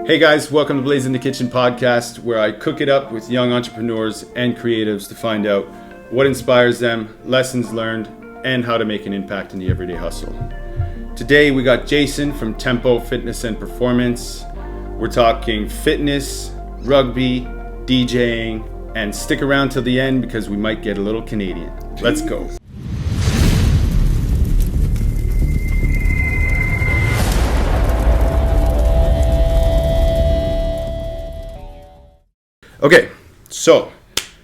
Hey guys, welcome to Blaisinthekitchen podcast, where I cook it up with young entrepreneurs and creatives to find out what inspires them, lessons learned, and how to make an impact in the everyday hustle. Today we got Jason from TempoFitness and Performance. We're talking fitness, rugby, DJing, and stick around till the end because we might get a little Canadian. Let's go. Okay, so,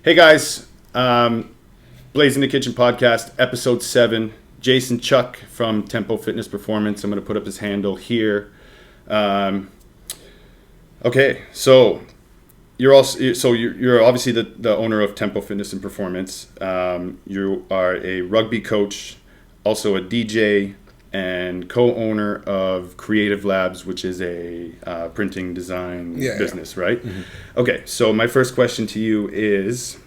hey guys, Blaisinthekitchen podcast, episode 7, Jason Chuck from TempoFitness Performance. I'm going to put up his handle here. Okay, so you're obviously the owner of TempoFitness and Performance. You are a rugby coach, also a DJ, and co-owner of Creative Labs, which is a printing design business, right? Mm-hmm. Okay, so my first question to you is,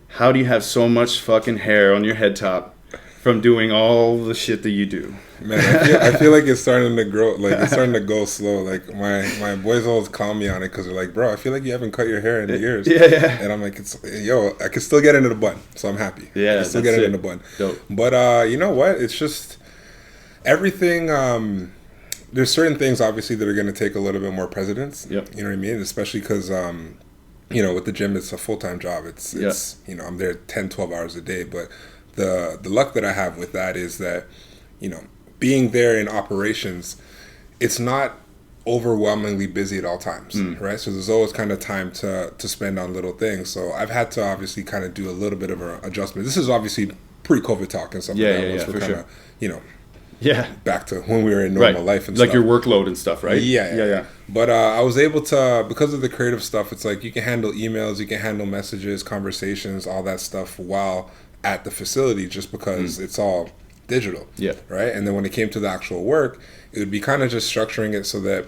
how do you have so much fucking hair on your head top from doing all the shit that you do? Man, I feel like it's starting to grow, like it's starting to go slow. Like my boys always clown me on it because they're like, bro, I feel like you haven't cut your hair in years. Yeah. And I'm like, I can still get into the bun, so I'm happy. Yeah, I can still get it in the bun. Dope. But you know what? It's just everything. There's certain things obviously that are going to take a little bit more precedence. Yep. You know what I mean? Especially because with the gym, it's a full-time job. It's I'm there 10, 12 hours a day. But the luck that I have with that is that, being there in operations, it's not overwhelmingly busy at all times, right? So there's always kind of time to spend on little things. So I've had to obviously kind of do a little bit of an adjustment. This is obviously pre-COVID talk and stuff like that. Yeah, we're for kind of, sure. Back to when we were in normal life and like stuff. your workload and stuff, right? Yeah. But I was able to, because of the creative stuff, it's like you can handle emails, you can handle messages, conversations, all that stuff while at the facility, just because it's all digital. Yeah. Right? And then when it came to the actual work, it would be kind of just structuring it so that,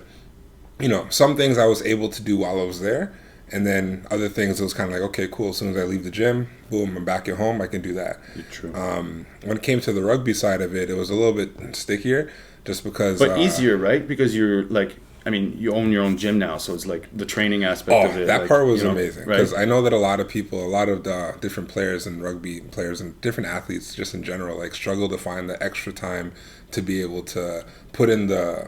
some things I was able to do while I was there. And then other things, it was kind of like, okay, cool. As soon as I leave the gym, boom, I'm back at home. I can do that. True. When it came to the rugby side of it, it was a little bit stickier just because... But easier, right? Because you're like... you own your own gym now, so it's like the training aspect of it. That part was amazing. Right? Because I know that a lot of the different players and rugby players and different athletes just in general, like struggle to find the extra time to be able to put in the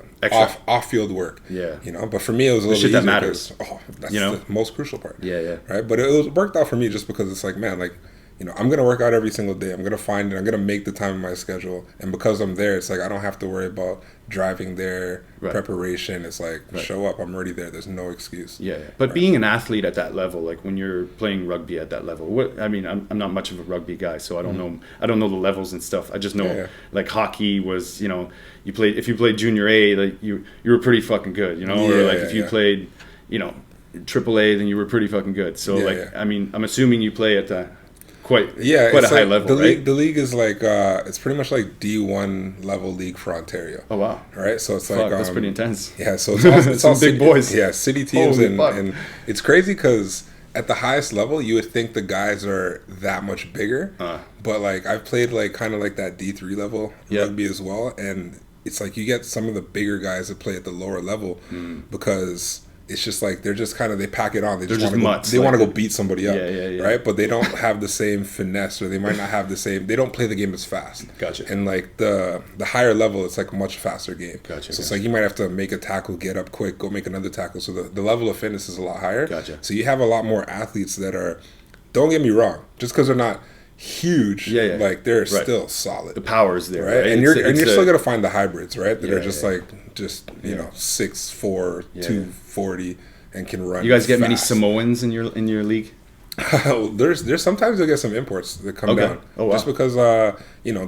off-field work. Yeah. But for me, it was a little bit easier. That matters. That's the most crucial part. Yeah. Right? But it worked out for me just because it's like, man, like, I'm going to work out every single day. I'm going to find it. I'm going to make the time in my schedule. And because I'm there, it's like I don't have to worry about driving there, preparation. It's like, show up. I'm already there. There's no excuse. Yeah. But being an athlete at that level, like when you're playing rugby at that level, I'm not much of a rugby guy, so I don't know. I don't know the levels and stuff. I just know like hockey was, if you played junior A, like you were pretty fucking good, or like if you played, triple A, then you were pretty fucking good. So I'm assuming you play at the quite a high level, right? The league is like it's pretty much like D1 level league for Ontario. Oh wow! Right, so it's like that's pretty intense. Yeah, so it's all big boys. Yeah, city teams, and it's crazy because at the highest level you would think the guys are that much bigger, but like I've played like kind of like that D3 level rugby as well, and it's like you get some of the bigger guys that play at the lower level because it's just like they're just kind of, they pack it on. They just want to go beat somebody up, right? But they don't have the same finesse, or they might not have the same. They don't play the game as fast. Gotcha. And like the higher level, it's like a much faster game. Gotcha. So it's like you might have to make a tackle, get up quick, go make another tackle. So the level of fitness is a lot higher. Gotcha. So you have a lot more athletes that are. Don't get me wrong. Just because they're not huge, like they're still solid. The power's there, right? And you're still gonna find the hybrids, right? That are just 6'4", 240, and can run. You guys get fast. many Samoans in your league? There's sometimes you'll get some imports that come down. Oh, wow. Just because the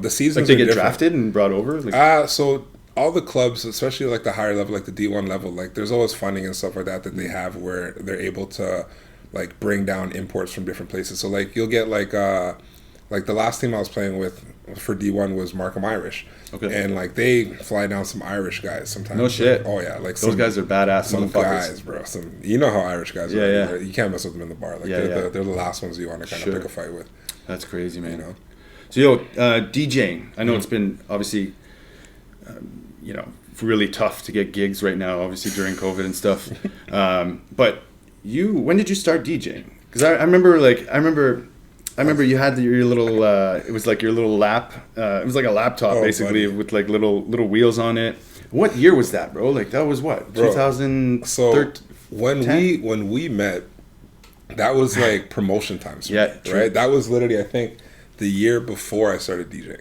seasons like they are get drafted and brought over. So all the clubs, especially like the higher level, like the D1 level, like there's always funding and stuff like that they have where they're able to like bring down imports from different places. So like you'll get like the last team I was playing with for D1 was Markham Irish. Okay. And like they fly down some Irish guys sometimes. No shit. Oh yeah, like those guys are badass some motherfuckers. Guys, bro. You know how Irish guys are. Yeah. You can't mess with them in the bar. Like they're the last ones you want to kind of pick a fight with. That's crazy, man. So Djing, I know it's been obviously you know, really tough to get gigs right now, obviously during COVID and stuff. But when did you start DJing? Because I remember you had your little, it was like your little it was like a laptop basically with like little wheels on it. What year was that, bro? Like that was what, 2013? So when we met, that was like promotion times. Yeah, right. That was literally, I think, the year before I started DJing.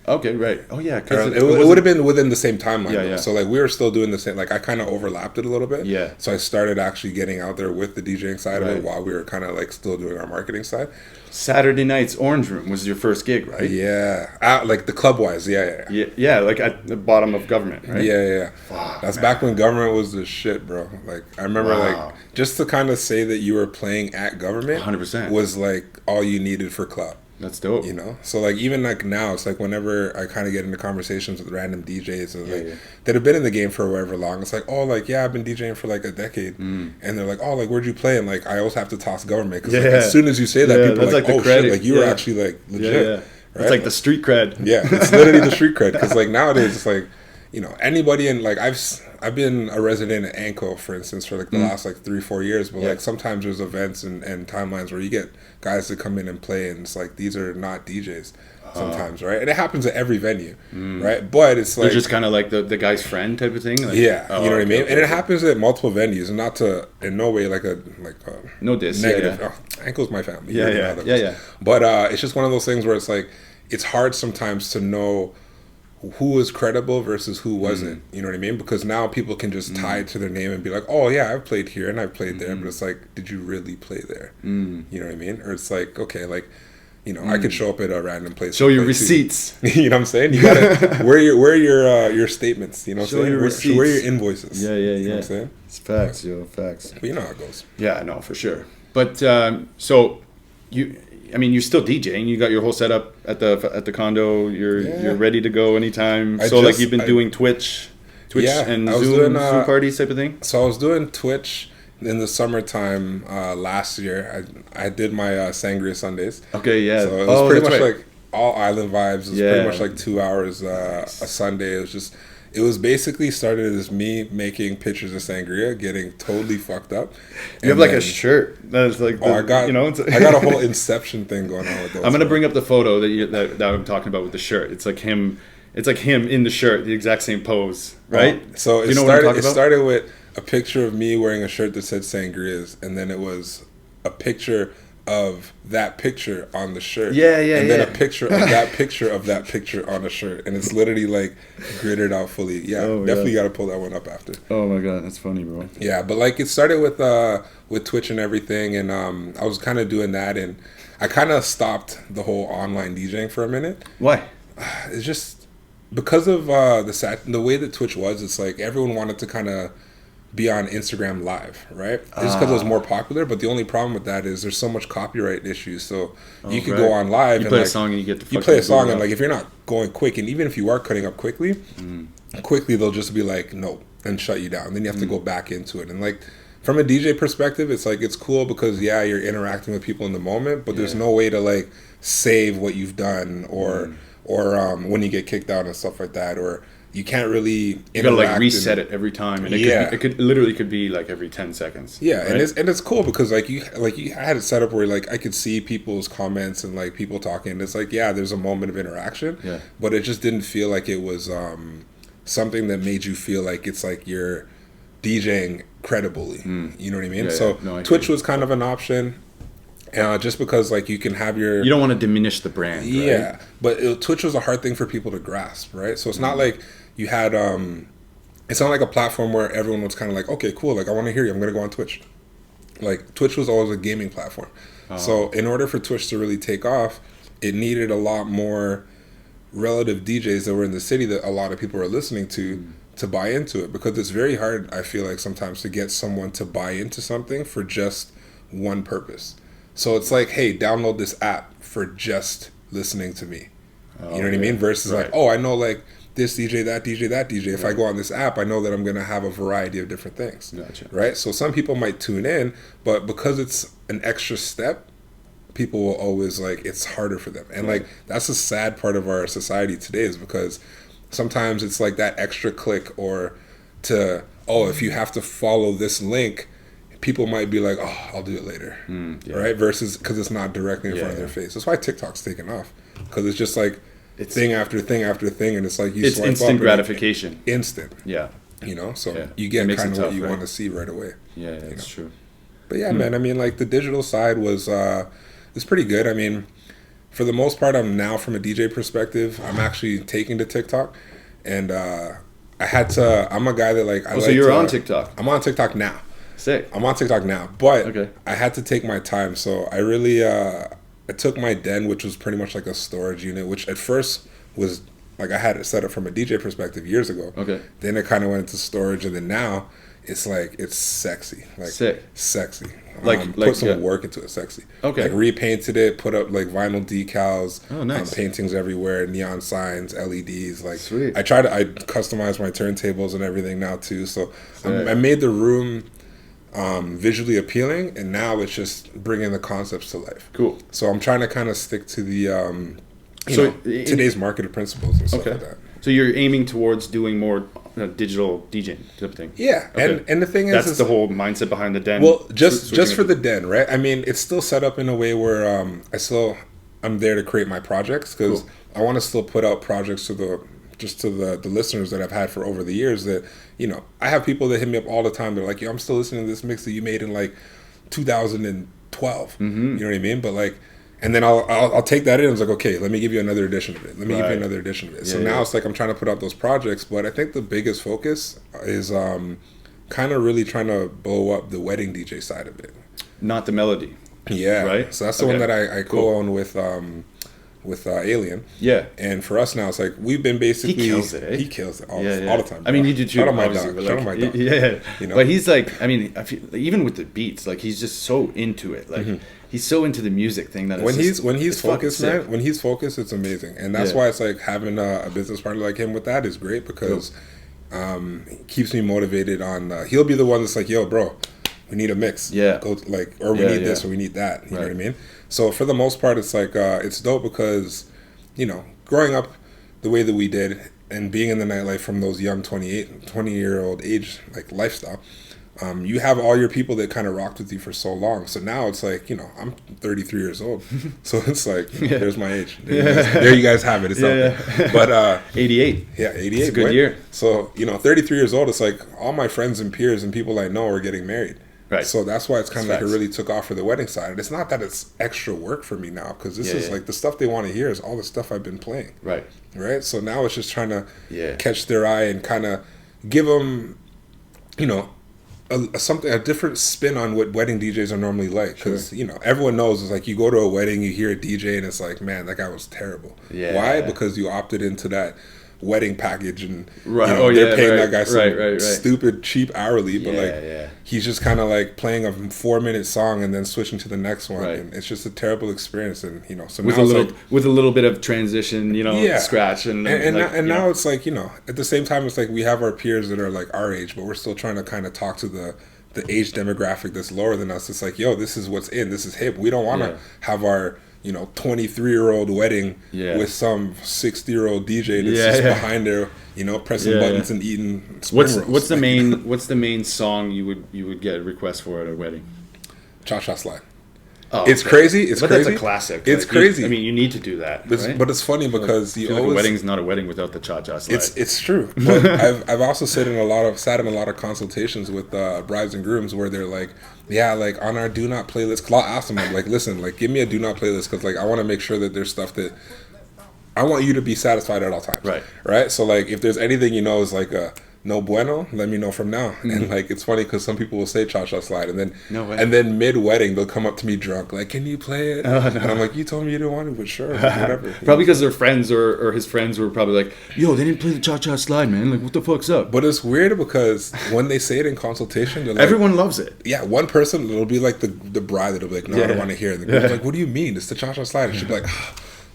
Okay, right. Oh yeah, because it would have been within the same timeline. Yeah. So like we were still doing the same. Like I kind of overlapped it a little bit. Yeah. So I started actually getting out there with the DJing side of it while we were kind of like still doing our marketing side. Saturday nights, Orange Room was your first gig, right? Yeah. Like the club wise, yeah. Yeah, like at the bottom of Government, right? Yeah. Fuck, That's man. back when Government was the shit, bro. Like I remember, like just to kind of say that you were playing at Government, 100% was like all you needed for club. That's dope. You know, so like even like now, it's like whenever I kind of get into conversations with random DJs that have been in the game for however long, it's like, oh, like I've been DJing for like a decade, and they're like, oh, like where'd you play? And like I always have to toss Government because like, as soon as you say that, people are like, oh shit, like you were actually like legit. Yeah. Right? It's like the street cred. Yeah, it's literally the street cred because like nowadays it's like, you know, anybody in like I've been a resident at Anco, for instance, for like the last like 3-4 years, but like sometimes there's events and timelines where you get guys that come in and play and it's like these are not DJs sometimes, right? And it happens at every venue, right? But it's like they're just kind of like the guy's friend type of thing. Like, you know what I mean? And it happens at multiple venues, and not to in no way like a no diss, negative. Yeah. Oh, Anco's my family. Yeah. But it's just one of those things where it's like it's hard sometimes to know who was credible versus who wasn't. You know what I mean? Because now people can just tie it to their name and be like, oh yeah, I've played here and I've played there, but it's like, did you really play there? You know what I mean? Or it's like, okay, like, you know, I could show up at a random place. Show your receipts. You know what I'm saying? You gotta where your statements. You know what I'm saying? Your receipts. Where your invoices. Yeah. You know what I'm saying? It's facts, facts. But you know how it goes. Yeah, no, for sure. But so you're still DJing. You got your whole setup at the condo. You're ready to go anytime. Like you've been doing Twitch and Zoom parties type of thing. So I was doing Twitch in the summertime last year. I did my Sangria Sundays. Okay, yeah. So it was pretty much like all island vibes. It was pretty much like 2 hours a Sunday. It was basically started as me making pictures of sangria, getting totally fucked up. You have like a shirt that's like, I got a whole Inception thing going on with those. I'm gonna bring up the photo that I'm talking about with the shirt. It's like him in the shirt, the exact same pose, right? So it started with a picture of me wearing a shirt that said Sangrias, and then it was a picture of that picture on the shirt. And then a picture of that picture on the shirt. And it's literally like gridded out fully. Definitely got to pull that one up after. Oh my God, that's funny, bro. Yeah, but like it started with Twitch and everything, and I was kind of doing that, and I kind of stopped the whole online DJing for a minute. Why? It's just because of the way that Twitch was. It's like everyone wanted to kind of be on Instagram Live, right? Just because it was more popular, but the only problem with that is there's so much copyright issues. So you could go on live, you and play like, a song and you get you play a song, and like if you're not going quick, and even if you are cutting up quickly, they'll just be like no and shut you down. Then you have to go back into it, and like from a DJ perspective, it's like it's cool because you're interacting with people in the moment, but there's no way to like save what you've done or when you get kicked out and stuff like that, or you can't really you gotta like reset it every time, and it could literally be like every 10 seconds. Right? and it's cool because like you had it set up where like I could see people's comments and like people talking. It's like there's a moment of interaction, but it just didn't feel like it was something that made you feel like it's like you're DJing credibly. You know what I mean? Twitch was kind of an option. Just because like you can have you don't want to diminish the brand, right? But Twitch was a hard thing for people to grasp, right? So it's not like you had it's not like a platform where everyone was kind of like, okay, cool, like I want to hear you, I'm gonna go on Twitch. Like Twitch was always a gaming platform. So in order for Twitch to really take off, it needed a lot more relative DJs that were in the city that a lot of people were listening to buy into it, because it's very hard, I feel like, sometimes to get someone to buy into something for just one purpose. So it's like, hey, download this app for just listening to me. You know what I mean? Versus like, I know like this DJ, that DJ, that DJ. If I go on this app, I know that I'm going to have a variety of different things. Gotcha. Right? So some people might tune in, but because it's an extra step, people will always like, it's harder for them. And like, that's a sad part of our society today, is because sometimes it's like that extra click, or if you have to follow this link, people might be like, oh, I'll do it later, right? Versus because it's not directly in front of their face. That's why TikTok's taken off, because it's just like thing after thing after thing, and it's like it's swipe instant up gratification. Instant. Yeah. So you get kind of what you want to see right away. Yeah, that's true. But yeah, man, I mean, like the digital side was pretty good. I mean, for the most part, I'm now from a DJ perspective, I'm actually taking to TikTok, and I'm a guy that like. So you're on TikTok? I'm on TikTok now. Sick. I'm on TikTok now, but I had to take my time. So I really, I took my den, which was pretty much like a storage unit, which at first was like I had it set up from a DJ perspective years ago. Okay. Then it kind of went into storage, and then now it's like it's sexy, like sick, sexy. Put some work into it, sexy. Okay. Like repainted it, put up like vinyl decals, nice. Paintings everywhere, neon signs, LEDs. Like sweet. I customize my turntables and everything now too. So I made the room visually appealing, and now it's just bringing the concepts to life. Cool. So I'm trying to kind of stick to the today's market principles and stuff like that. So you're aiming towards doing more digital DJing type of thing. Yeah, and the thing is, that's the whole mindset behind the den. Well, just for the den, right? I mean, it's still set up in a way where I'm there to create my projects, because I want to still put out projects to the listeners that I've had for over the years. That I have people that hit me up all the time. They're like, "Yo, I'm still listening to this mix that you made in like 2012." You know what I mean? But like. And then I'll take that in. I was like, okay, let me give you another edition of it. Let me give you another edition of it. So now it's like I'm trying to put out those projects, but I think the biggest focus is kind of really trying to blow up the wedding DJ side of it. Not the melody. Yeah. Right? So that's the one that I co-own with Alien. Yeah. And for us now, it's like we've been basically... He kills it, eh? He kills it all the time. I mean, you do too. Shout out my dog. Yeah. But he's like, I mean, I feel, even with the beats, like he's just so into it. Like... He's so into the music thing that when he's focused, man. When he's focused, it's amazing, and that's why it's like having a business partner like him with that is great, because it keeps me motivated. He'll be the one that's like, "Yo, bro, we need a mix. Yeah, we need this, or we need that." You know what I mean? So for the most part, it's like it's dope because growing up the way that we did and being in the nightlife from those young 20-year-old age like lifestyle. You have all your people that kind of rocked with you for so long. So now it's like, I'm 33 years old. So it's like, there's my age. There you guys have it. It's out there. But 88. Yeah, 88. It's a good year. So, 33 years old, it's like all my friends and peers and people I know are getting married. Right. So that's why it's kind of like it really took off for the wedding side. And it's not that it's extra work for me now, because this is like the stuff they want to hear is all the stuff I've been playing. Right. Right. So now it's just trying to catch their eye and kind of give them, a different spin on what wedding DJs are normally like, because everyone knows it's like you go to a wedding, you hear a DJ, and it's like, man, that guy was terrible. Why? Because you opted into that wedding package, and they're paying that guy some stupid cheap hourly, but he's just kind of like playing a 4-minute song and then switching to the next one, and it's just a terrible experience. And so with a little bit of transition, scratch, and now it's like at the same time, it's like we have our peers that are like our age, but we're still trying to kind of talk to the age demographic that's lower than us. It's like, yo, this is what's in, this is hip. We don't want to have our 23-year-old wedding with some 60-year-old DJ that's just behind there, pressing buttons and eating spring rolls. What's the main song you would get a request for at a wedding? Cha-Cha Slide. Oh, it's crazy. It's crazy. That's a classic. It's crazy. You need to do that. But it's funny because a wedding's not a wedding without the cha-cha slide. It's true. But I've also sat in a lot of consultations with brides and grooms where they're like, like on our do not playlist. Cause I'll ask them, I'm like, listen, like give me a do not playlist, because like I want to make sure that there's stuff that I want you to be satisfied at all times. Right. So like if there's anything is like a no bueno, let me know from now. And like it's funny because some people will say cha-cha slide, and then mid wedding they'll come up to me drunk like, can you play it? And I'm like, you told me you didn't want it, but sure, whatever. Probably because their friends or his friends were probably like, yo, they didn't play the cha-cha slide, man, like what the fuck's up? But it's weird because when they say it in consultation, they're like, everyone loves it. Yeah, one person, it'll be like the bride that'll be like, no, I don't want to hear it. And the groom's like, what do you mean? It's the cha-cha slide. And she'll be like,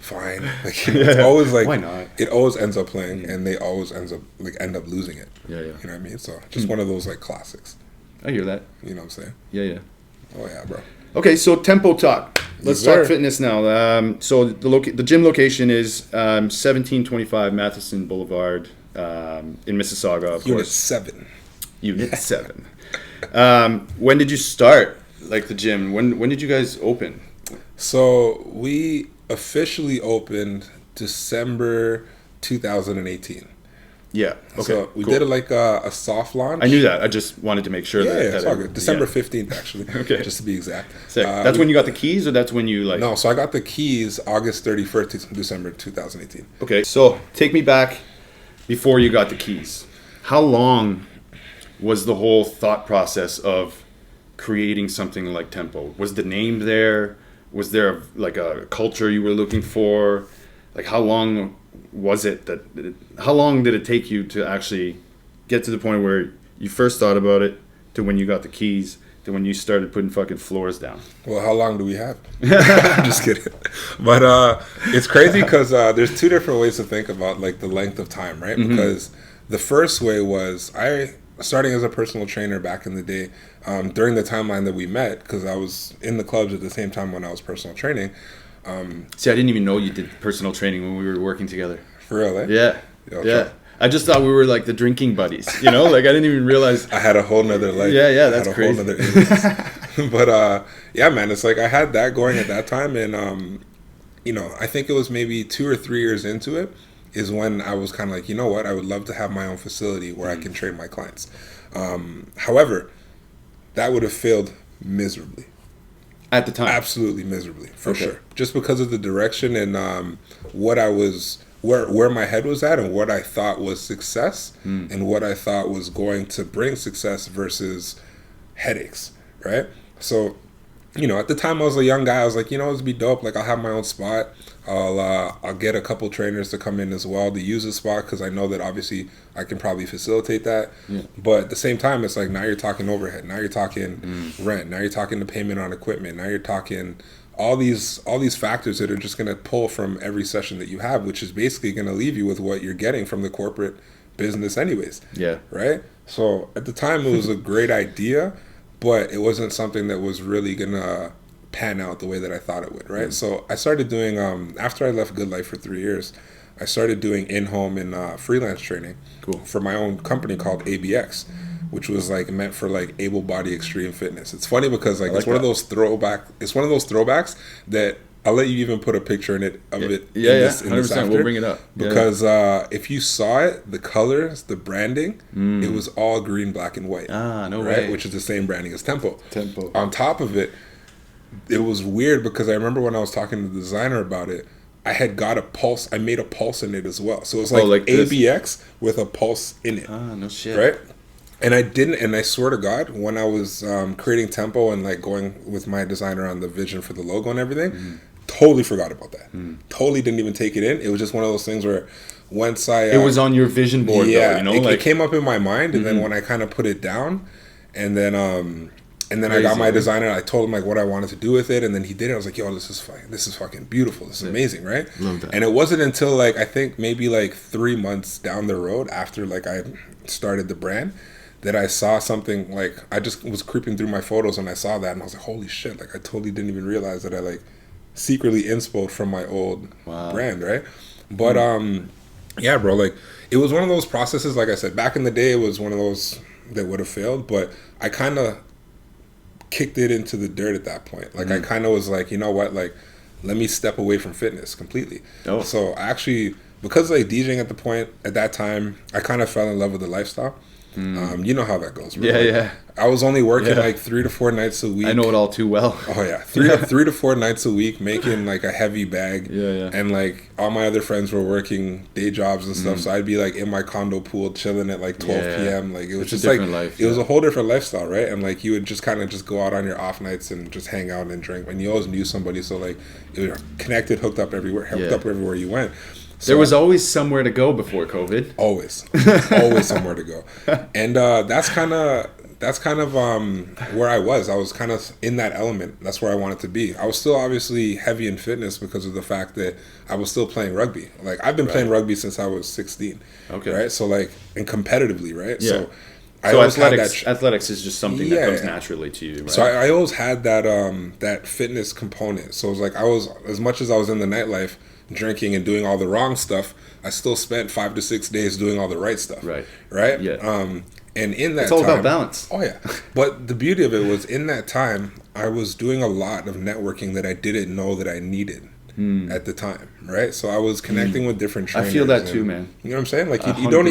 fine. Like it's always like, why not? It always ends up playing, and they always end up losing it. You know what I mean? So just one of those like classics. I hear that. You know what I'm saying? Yeah. Oh yeah, bro. Okay, so tempo talk. let's talk fitness now. So the gym location is 1725 Matheson Boulevard in Mississauga, of Unit course. 7. Unit 7. When did you start, like, the gym? When did you guys open? So we officially opened December 2018. Yeah. Okay. So we did a soft launch. I knew that. I just wanted to make sure that. Yeah, it's all good. December 15th, actually. Okay. Just to be exact. That's when you got the keys, or that's when you like? No, so I got the keys August 31st to December 2018. Okay. So take me back before you got the keys. How long was the whole thought process of creating something like Tempo? Was the name there? Was there a culture you were looking for? Like, how long was it how long did it take you to actually get to the point where you first thought about it, to when you got the keys, to when you started putting fucking floors down? Well, how long do we have? I'm just kidding. But it's crazy because there's two different ways to think about like the length of time, right? Mm-hmm. Because the first way was starting as a personal trainer back in the day, during the timeline that we met, because I was in the clubs at the same time when I was personal training. See, I didn't even know you did personal training when we were working together. For real, eh? Yeah. Yeah. I just thought we were like the drinking buddies, you know? Like, I didn't even realize. I had a whole nother life. Yeah, that's crazy. But, yeah, man, it's like I had that going at that time. And, I think it was maybe 2 or 3 years into it is when I was kind of like, you know what? I would love to have my own facility where I can train my clients. However, that would have failed miserably. At the time? Absolutely miserably, for sure. Just because of the direction and what I was, where my head was at and what I thought was success and what I thought was going to bring success versus headaches, right? So, at the time I was a young guy. I was like, it'd be dope. Like, I'll have my own spot. I'll get a couple trainers to come in as well to use the spot because I know that obviously I can probably facilitate that. Yeah. But at the same time, it's like now you're talking overhead. Now you're talking rent. Now you're talking the payment on equipment. Now you're talking all these factors that are just going to pull from every session that you have, which is basically going to leave you with what you're getting from the corporate business anyways. Yeah. Right? So at the time, it was a great idea, but it wasn't something that was really going to pan out the way that I thought it would, right? So I started doing, after I left Good Life for 3 years, I started doing in-home and freelance training for my own company called ABX, which was like meant for like able-bodied extreme fitness. It's funny because like it's one of those throwbacks that I'll let you even put a picture in it of it. Yeah, in this 100%. After, we'll bring it up because if you saw it, the colors, the branding, it was all green, black, and white. No way. Which is the same branding as Tempo. On top of it, it was weird because I remember when I was talking to the designer about it, I had got a pulse. I made a pulse in it as well. So it was like ABX with a pulse in it. No shit. Right? And I swear to God, when I was creating Tempo and like going with my designer on the vision for the logo and everything, totally forgot about that. Totally didn't even take it in. It was just one of those things where once it was on your vision board, though, it came up in my mind, and then when I kind of put it down, and then I got my designer. I told him like what I wanted to do with it, and then he did it. I was like, "Yo, this is fucking beautiful. This is amazing, right?" Love that. And it wasn't until like I think maybe like 3 months down the road after like I started the brand that I saw something. Like I just was creeping through my photos and I saw that, and I was like, "Holy shit!" Like I totally didn't even realize that I like secretly inspoed from my old brand, right? But yeah, bro. Like it was one of those processes. Like I said, back in the day, it was one of those that would have failed, but I kind of kicked it into the dirt at that point. Like I kind of was like, you know what, like let me step away from fitness completely. So actually, because like DJing at that time, I kind of fell in love with the lifestyle. You know how that goes, bro. Yeah. I was only working like 3 to 4 nights a week. I know it all too well. Oh yeah, three to 4 nights a week, making like a heavy bag. Yeah. And like all my other friends were working day jobs and stuff, so I'd be like in my condo pool chilling at like 12 p.m. Like it was just like life, it was a whole different lifestyle, right? And like you would just kind of just go out on your off nights and just hang out and drink, and you always knew somebody, so like it was connected, hooked up everywhere you went. So, there was always somewhere to go before COVID. Always somewhere to go, and that's kind of where I was. I was kind of in that element. That's where I wanted to be. I was still obviously heavy in fitness because of the fact that I was still playing rugby. Like I've been playing rugby since I was 16. Okay. Right. So like, and competitively, right? Yeah. So So athletics is just something that comes naturally to you, right? So I always had that fitness component. So it was like as much as I was in the nightlife drinking and doing all the wrong stuff, I still spent 5 to 6 days doing all the right stuff. Right? Yeah. And in that it's all about balance. Oh yeah. But the beauty of it was in that time I was doing a lot of networking that I didn't know that I needed at the time, right? So I was connecting with different trainers. I feel that too, man. You know what I'm saying? Like you don't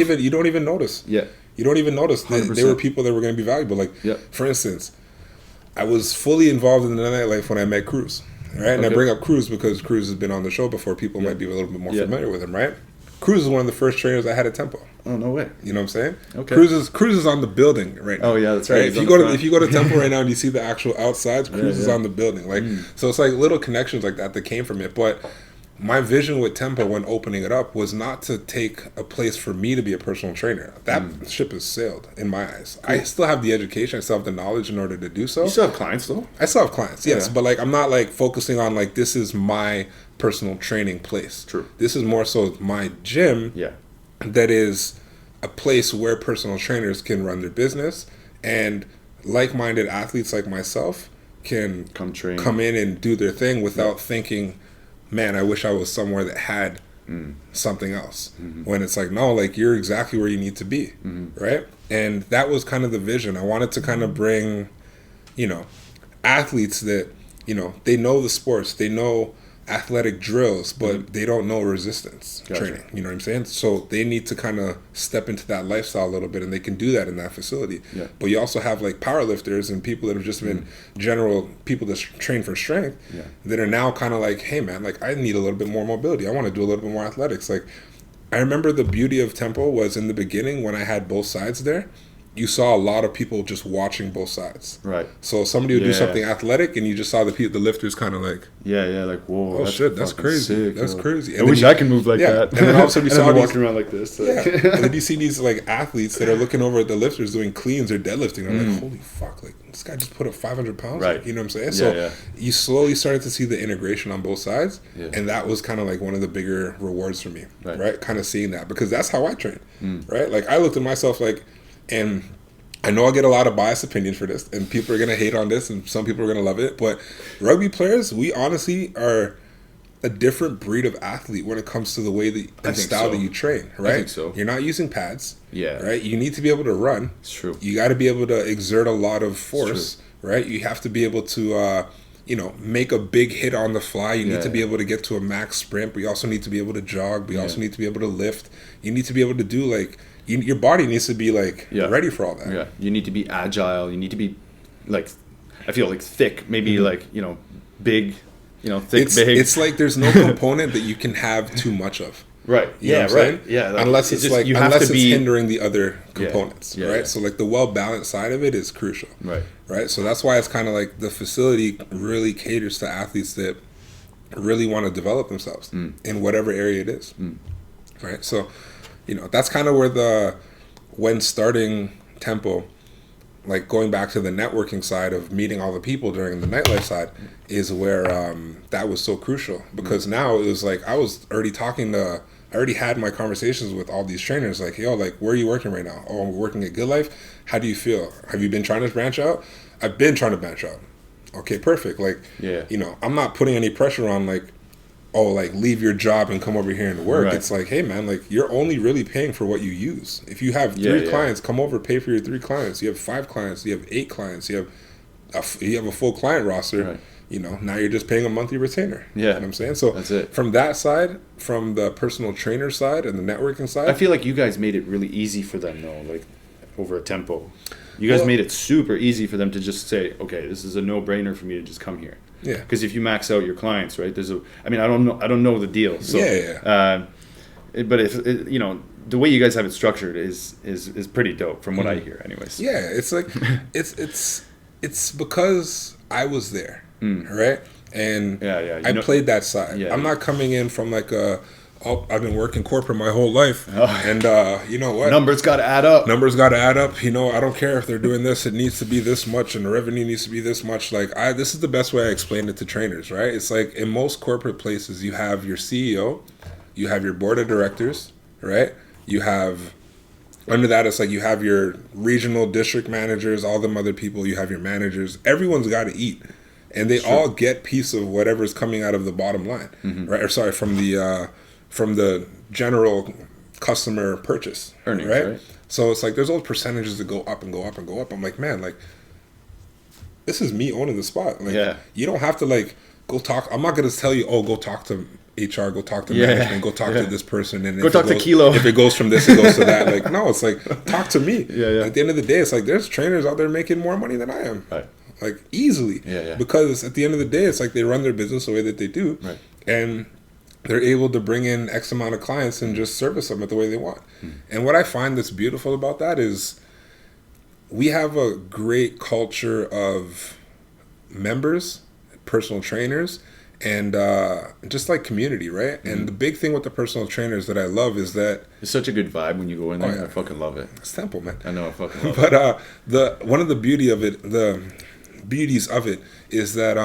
even notice. Yeah. You don't even notice that there were people that were going to be valuable. Like, for instance, I was fully involved in the nightlife when I met Cruz, right? And I bring up Cruz because Cruz has been on the show before. People might be a little bit more familiar with him, right? Cruz is one of the first trainers I had at Tempo. Oh, no way. You know what I'm saying? Okay. Cruz is on the building right now. Oh yeah, that's right. If you go to Tempo right now and you see the actual outsides, Cruz is on the building. Like so, it's like little connections like that came from it. But my vision with Tempo when opening it up was not to take a place for me to be a personal trainer. That ship has sailed in my eyes. Cool. I still have the education, I still have the knowledge in order to do so. You still have clients though? I still have clients, yes. But like I'm not like focusing on like this is my personal training place. True. This is more so my gym that is a place where personal trainers can run their business and like-minded athletes like myself can come in and do their thing without thinking, man, I wish I was somewhere that had something else. When it's like, no, like you're exactly where you need to be, right? And that was kind of the vision. I wanted to kind of bring, athletes that, they know the sports, they know athletic drills, but they don't know resistance training. You know what I'm saying? So they need to kind of step into that lifestyle a little bit, and they can do that in that facility. Yeah. But you also have like powerlifters and people that have just been general people that train for strength that are now kind of like, hey man, like I need a little bit more mobility. I want to do a little bit more athletics. Like I remember the beauty of Tempo was in the beginning when I had both sides there. You saw a lot of people just watching both sides. Right. So somebody would do something athletic, and you just saw the lifters kind of like, like whoa, that's crazy. That's crazy. And I wish I could move like that. And then all of a sudden you saw walking around like this. And then you see these like athletes that are looking over at the lifters doing cleans or deadlifting. And I'm like, holy fuck! Like this guy just put up 500 pounds. Right. Like, you know what I'm saying? You slowly started to see the integration on both sides, and that was kind of like one of the bigger rewards for me. Right. Kind of seeing that because that's how I train. Right. Like I looked at myself like. And I know I'll get a lot of biased opinions for this, and people are going to hate on this, and some people are going to love it, but rugby players, we honestly are a different breed of athlete when it comes to the way that style that you train, right? I think so. You're not using pads, right? You need to be able to run. It's true. You got to be able to exert a lot of force, right? You have to be able to, make a big hit on the fly. You need to be able to get to a max sprint, but you also need to be able to jog. But you also need to be able to lift. You need to be able to do like... your body needs to be like ready for all that. Yeah, you need to be agile. You need to be like, I feel like thick, maybe like big, thick, big. It's like there's no component that you can have too much of. Right. You know what I'm saying? Yeah. Like, unless it's like it's hindering the other components, right? So like the well balanced side of it is crucial. Right. So that's why it's kind of like the facility really caters to athletes that really want to develop themselves in whatever area it is. Right. So. That's kind of where when starting Tempo, like going back to the networking side of meeting all the people during the nightlife side is where that was so crucial because now it was like I already had my conversations with all these trainers like, yo, like where are you working right now? Oh, I'm working at Good Life. How do you feel? Have you been trying to branch out? I've been trying to branch out. Okay, perfect. Like, I'm not putting any pressure on like, oh, like leave your job and come over here and work. It's like, hey man, like you're only really paying for what you use. If you have 3 clients, come over, pay for your 3 clients. You have 5 clients, you have 8 clients, you have a full client roster. Now you're just paying a monthly retainer. You know what I'm saying? So that's it. From that side, from the personal trainer side and the networking side, I feel like you guys made it really easy for them though, like over a Tempo. You guys made it super easy for them to just say, okay, this is a no-brainer for me to just come here. Yeah. Because if you max out your clients, right? I don't know the deal. So, but if the way you guys have it structured is pretty dope from what I hear, anyways. Yeah, it's like it's because I was there, right? And I played that side. I'm not coming in from like I've been working corporate my whole life, and you know what? Numbers got to add up. I don't care if they're doing this. It needs to be this much, and the revenue needs to be this much. Like this is the best way I explain it to trainers, right? It's like in most corporate places, you have your CEO, you have your board of directors, right? You have Under that, it's like you have your regional district managers, all them other people, you have your managers. Everyone's got to eat. And they all get piece of whatever's coming out of the bottom line, right? Or sorry, from the general customer purchase, earnings, right? So it's like there's all percentages that go up and go up and go up. I'm like, man, like this is me owning the spot. Like you don't have to like go talk. I'm not gonna tell you, oh, go talk to HR, go talk to management, go talk to this person, and go talk to Kilo. If it goes from this, it goes to that. Like, no, it's like talk to me. At the end of the day, it's like there's trainers out there making more money than I am, right? Like easily, because at the end of the day, it's like they run their business the way that they do, right? And they're able to bring in X amount of clients and just service them at the way they want. And what I find that's beautiful about that is we have a great culture of members, personal trainers, and just like community, right? And the big thing with the personal trainers that I love is that it's such a good vibe when you go in there. I fucking love it. It's Temple, man. I know, I fucking love it. But one of the beauties of it is that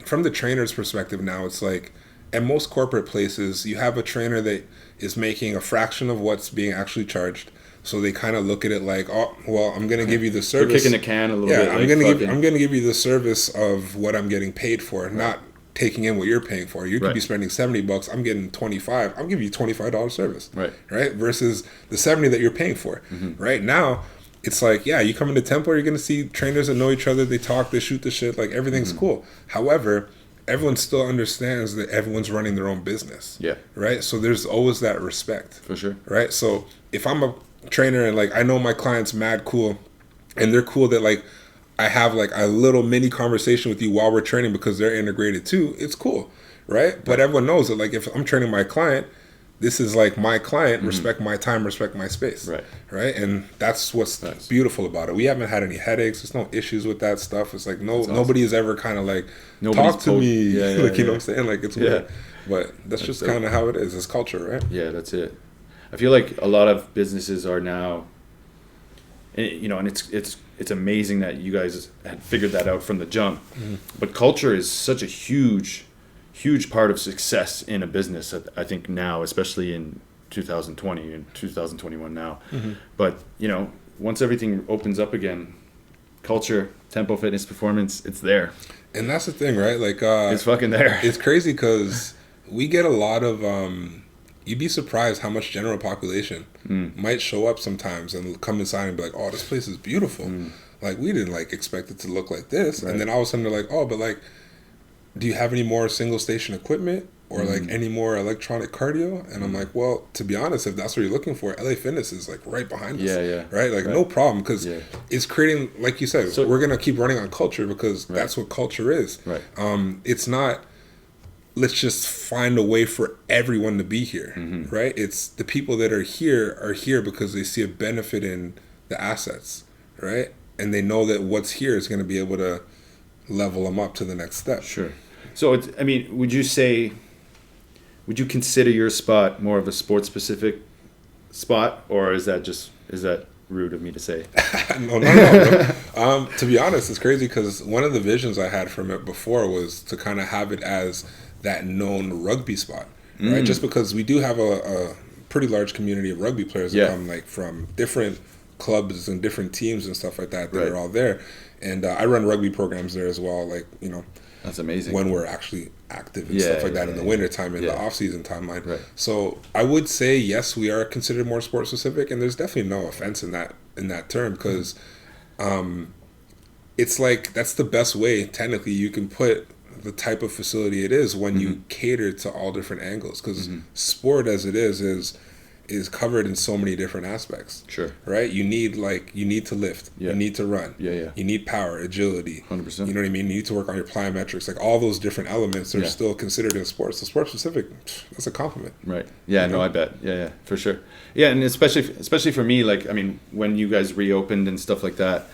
from the trainer's perspective now, it's like at most corporate places, you have a trainer that is making a fraction of what's being actually charged. So they kind of look at it like, oh, well, I'm going to give you the service. They're kicking the can a little bit. I'm going to give you the service of what I'm getting paid for, not taking in what you're paying for. You could be spending $70. I'm getting $25. I'm giving you $25 service. Right. Versus the $70 that you're paying for. Right now, it's like, you come into Temple, you're going to see trainers that know each other. They talk, they shoot the shit. Like everything's cool. However, everyone still understands that everyone's running their own business. Right. So there's always that respect. For sure. Right. So if I'm a trainer and like I know my client's mad cool, and they're cool that like I have like a little mini conversation with you while we're training because they're integrated too, it's cool. Right. But everyone knows that like if I'm training my client, this is like my client, respect my time, respect my space. Right. And that's what's beautiful about it. We haven't had any headaches. There's no issues with that stuff. It's like nobody is ever kind of like, talk to me. Like, you know what I'm saying? Like it's weird. But that's just kind of how it is. It's culture, right? Yeah, that's it. I feel like a lot of businesses are now, you know, and it's amazing that you guys had figured that out from the jump. But culture is such a huge part of success in a business, I think now, especially in 2020 and 2021 now. But, you know, once everything opens up again, culture, TempoFitness Performance, it's there. And that's the thing, right? Like, it's fucking there. It's crazy because we get a lot of, you'd be surprised how much general population might show up sometimes and come inside and be like, oh, this place is beautiful. Like, we didn't like expect it to look like this. And then all of a sudden they're like, oh, but like, do you have any more single station equipment or like any more electronic cardio? And I'm like, well, to be honest, if that's what you're looking for, LA Fitness is like right behind us. Right? Like no problem, because it's creating, like you said, so, we're going to keep running on culture because that's what culture is. It's not, let's just find a way for everyone to be here. Right? It's the people that are here because they see a benefit in the assets. Right? And they know that what's here is going to be able to level them up to the next step. Sure. So, I mean, would you consider your spot more of a sports specific spot, or is that rude of me to say? No. To be honest, it's crazy because one of the visions I had from it before was to kind of have it as that known rugby spot, right? Just because we do have a pretty large community of rugby players that come like from different clubs and different teams and stuff like that are all there. And I run rugby programs there as well, like, you know. That's amazing. When we're actually active and stuff like that in the wintertime, in the off-season timeline. Right. So I would say, yes, we are considered more sports-specific, and there's definitely no offense in that term, because it's like that's the best way, technically, you can put the type of facility it is when you cater to all different angles, because sport as it is covered in so many different aspects. Sure. Right? You need to lift. You need to run. You need power, agility. 100%. You know what I mean? You need to work on your plyometrics. Like all those different elements are still considered in sports. So sports specific, that's a compliment. Right. Yeah, no, I bet. Yeah, for sure. Yeah, and especially for me, like, I mean, when you guys reopened and stuff like that,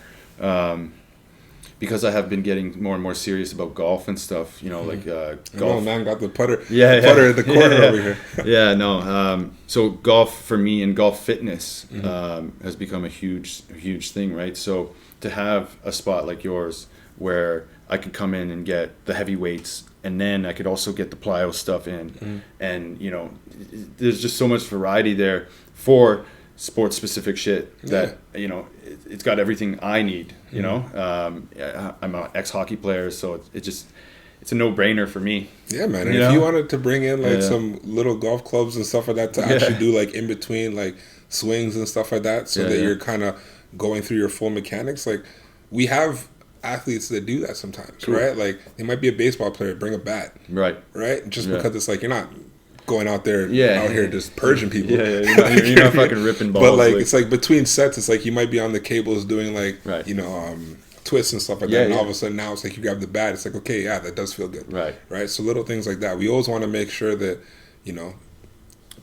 because I have been getting more and more serious about golf and stuff, you know, like golf. Oh, man, got the putter. Putter at the corner over here. So golf for me and golf fitness has become a huge thing, right? So to have a spot like yours where I could come in and get the heavy weights, and then I could also get the plyo stuff in, and you know, there's just so much variety there for sports specific shit that it's got everything I need. You know, I'm an ex-hockey player, so it's a no-brainer for me. Yeah, man. And if you wanted to bring in like some little golf clubs and stuff like that to actually do like in between like swings and stuff like that, so that you're kind of going through your full mechanics, like we have athletes that do that sometimes, right? Like they might be a baseball player, bring a bat, right? Just because it's like you're not going out there out here just purging people. You're not fucking ripping balls. But like it's like between sets, it's like you might be on the cables doing like twists and stuff like that, and all of a sudden now it's like you grab the bat. It's like, okay, that does feel good, right? So little things like that. We always want to make sure that the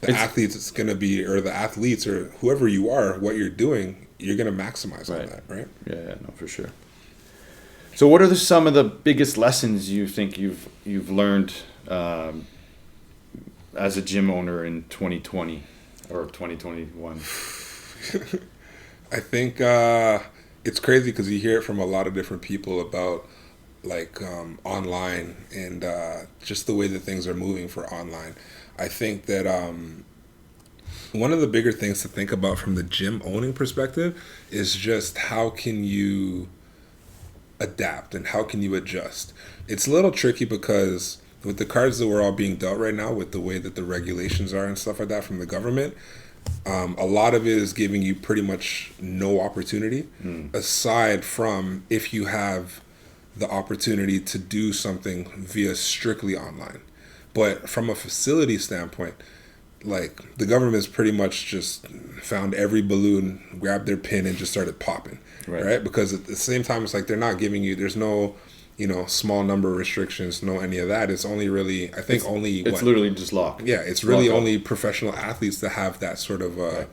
athletes or the athletes or whoever you are, what you're doing, you're gonna maximize on that, right? Yeah, no, for sure. So, what are some of the biggest lessons you think you've learned as a gym owner in 2020 or 2021? I think it's crazy because you hear it from a lot of different people about like online and just the way that things are moving for online. I think that one of the bigger things to think about from the gym owning perspective is just how can you adapt and how can you adjust. It's a little tricky because with the cards that we're all being dealt right now, with the way that the regulations are and stuff like that from the government, a lot of it is giving you pretty much no opportunity aside from if you have the opportunity to do something via strictly online. But from a facility standpoint, like the government's pretty much just found every balloon, grabbed their pin and just started popping, right? Because at the same time, it's like they're not giving you, there's no, small number of restrictions, no any of that. It's only really, it's literally just locked. Yeah, it's really only professional athletes that have that sort of a